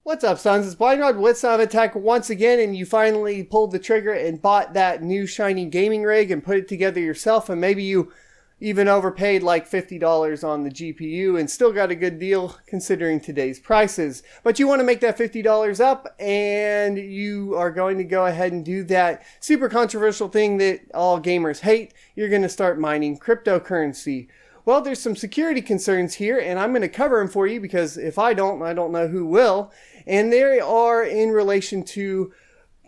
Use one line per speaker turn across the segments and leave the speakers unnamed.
What's up, sons? It's Blind Rod with Son of Attack once again, and you finally pulled the trigger and bought that new shiny gaming rig and put it together yourself, and maybe you even overpaid like $50 on the GPU and still got a good deal considering today's prices. But you want to make that $50 up, and you are going to go ahead and do that super controversial thing that all gamers hate. You're going to start mining cryptocurrency. Well, there's some security concerns here, and I'm going to cover them for you because if I don't know who will. And they are in relation to,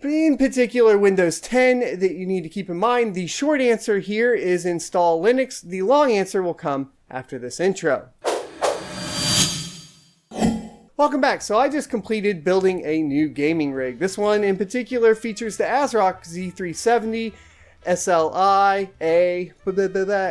in particular, Windows 10 that you need to keep in mind. The short answer here is install Linux. The long answer will come after this intro. Welcome back. So I just completed building a new gaming rig. This one in particular features the ASRock Z370 SLI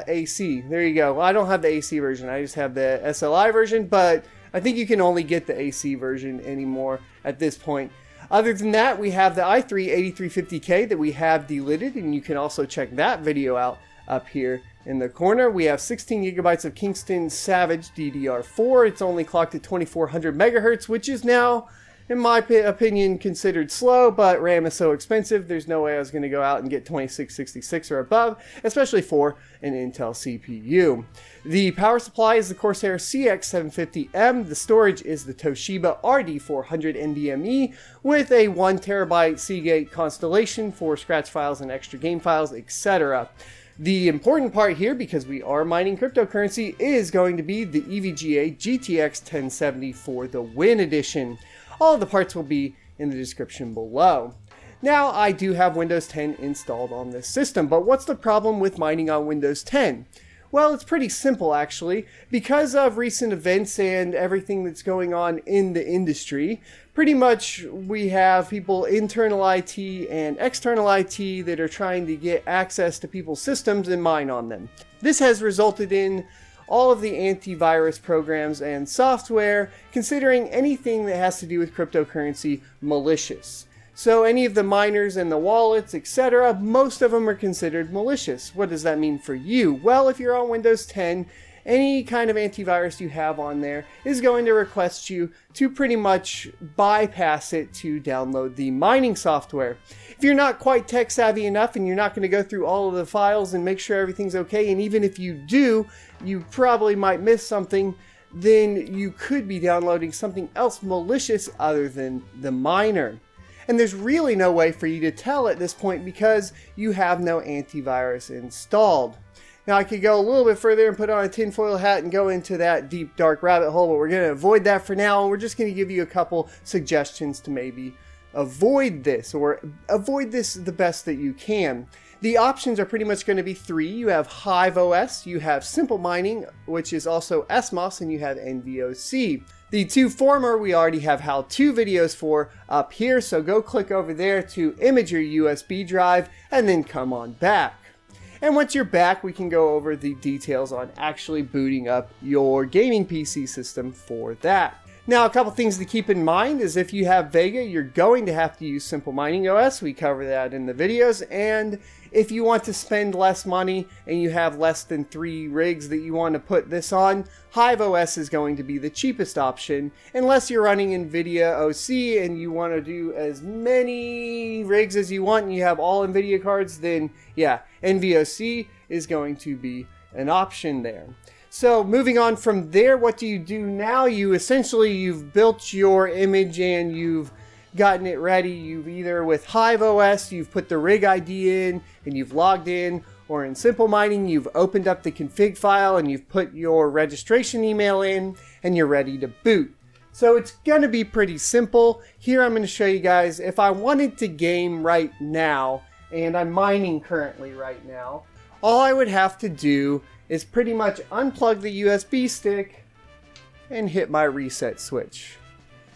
AC. There you go. Well, I don't have the AC version. I just have the SLI version, but I think you can only get the AC version anymore at this point. Other than that, we have the i3 8350K that we have delidded, and you can also check that video out up here in the corner. We have 16 gigabytes of Kingston Savage DDR4. It's only clocked at 2400 megahertz, which is now, in my opinion, considered slow, but RAM is so expensive, there's no way I was going to go out and get 2666 or above, especially for an Intel CPU. The power supply is the Corsair CX750M. The storage is the Toshiba RD400 NVMe with a 1TB Seagate Constellation for scratch files and extra game files, etc. The important part here, because we are mining cryptocurrency, is going to be the EVGA GTX 1070 for the Win Edition. All of the parts will be in the description below. Now, I do have Windows 10 installed on this system, but what's the problem with mining on Windows 10? Well, it's pretty simple actually. Because of recent events and everything that's going on in the industry, pretty much we have people internal IT and external IT that are trying to get access to people's systems and mine on them. This has resulted in all of the antivirus programs and software considering anything that has to do with cryptocurrency malicious. So any of the miners and the wallets, etc., most of them are considered malicious. What does that mean for you? Well, if you're on Windows 10, any kind of antivirus you have on there is going to request you to pretty much bypass it to download the mining software. If you're not quite tech savvy enough and you're not going to go through all of the files and make sure everything's okay, and even if you do, you probably might miss something, then you could be downloading something else malicious other than the miner. And there's really no way for you to tell at this point because you have no antivirus installed. Now I could go a little bit further and put on a tinfoil hat and go into that deep dark rabbit hole, but we're going to avoid that for now, and we're just going to give you a couple suggestions to maybe avoid this, or avoid this the best that you can. The options are pretty much going to be three. You have Hive OS, you have Simple Mining, which is also SMOS, and you have NVOC. The two former we already have how-to videos for up here, so go click over there to image your USB drive and then come on back. And once you're back, we can go over the details on actually booting up your gaming PC system for that. Now, a couple things to keep in mind is if you have Vega, you're going to have to use Simple Mining OS. We cover that in the videos. And if you want to spend less money and you have less than 3 rigs that you want to put this on, Hive OS is going to be the cheapest option. Unless you're running NVIDIA OC and you want to do as many rigs as you want and you have all NVIDIA cards, then yeah, NVOC is going to be an option there. So moving on from there, what do you do now? You've built your image and you've gotten it ready. You've either with Hive OS, you've put the rig ID in and you've logged in, or in Simple Mining, you've opened up the config file and you've put your registration email in and you're ready to boot. So it's going to be pretty simple. Here I'm going to show you guys if I wanted to game right now, and I'm mining currently right now, all I would have to do is pretty much unplug the USB stick and hit my reset switch.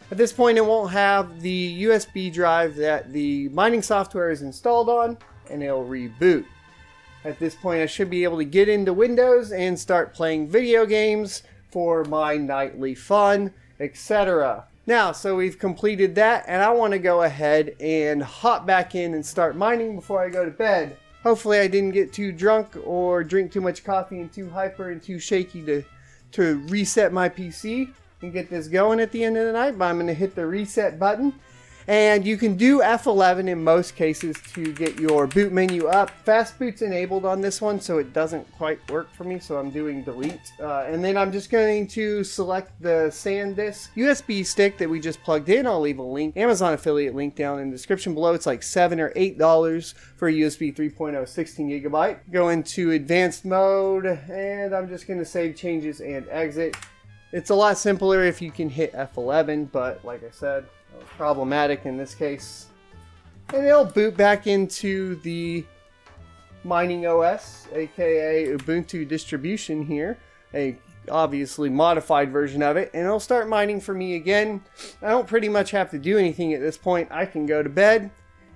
At this point, it won't have the USB drive that the mining software is installed on, and it'll reboot. At this point, I should be able to get into Windows and start playing video games for my nightly fun, etc. Now, so we've completed that, and I want to go ahead and hop back in and start mining before I go to bed. Hopefully I didn't get too drunk or drink too much coffee and too hyper and too shaky to reset my PC. and get this going at the end of the night, but I'm going to hit the reset button. And you can do F11 in most cases to get your boot menu up. Fast boot's enabled on this one, so it doesn't quite work for me, so I'm doing delete. And then I'm just going to select the SanDisk USB stick that we just plugged in. I'll leave a link, Amazon affiliate link down in the description below. It's like $7 or $8 for a USB 3.0 16 gigabyte. Go into advanced mode, and I'm just going to save changes and exit. It's a lot simpler if you can hit F11, but like I said, problematic in this case. And it'll boot back into the Mining OS, aka Ubuntu distribution here, a obviously modified version of it, and it'll start mining for me again. I don't pretty much have to do anything at this point. I can go to bed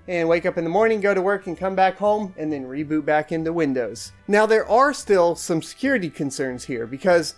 and wake up in the morning, go to work, and come back home, and then reboot back into Windows. Now there are still some security concerns here, because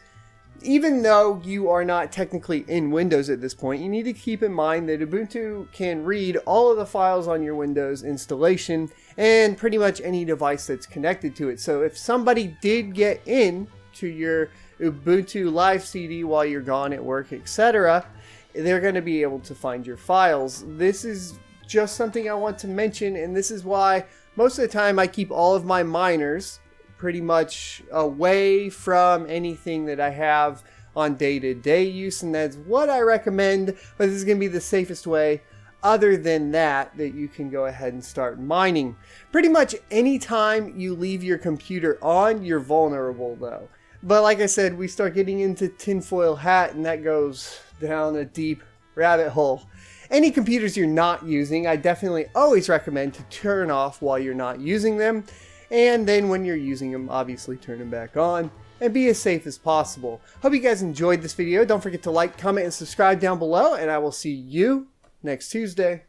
even though you are not technically in Windows at this point, you need to keep in mind that Ubuntu can read all of the files on your Windows installation and pretty much any device that's connected to it. So if somebody did get in to your Ubuntu Live CD while you're gone at work, etc., they're going to be able to find your files. This is just something I want to mention, and this is why most of the time I keep all of my miners pretty much away from anything that I have on day-to-day use, and that's what I recommend, but this is going to be the safest way. Other than that you can go ahead and start mining. Pretty much anytime you leave your computer on, you're vulnerable though. But like I said, we start getting into tinfoil hat, and that goes down a deep rabbit hole. Any computers you're not using, I definitely always recommend to turn off while you're not using them. And then when you're using them, obviously turn them back on and be as safe as possible. Hope you guys enjoyed this video. Don't forget to like, comment, and subscribe down below, and I will see you next Tuesday.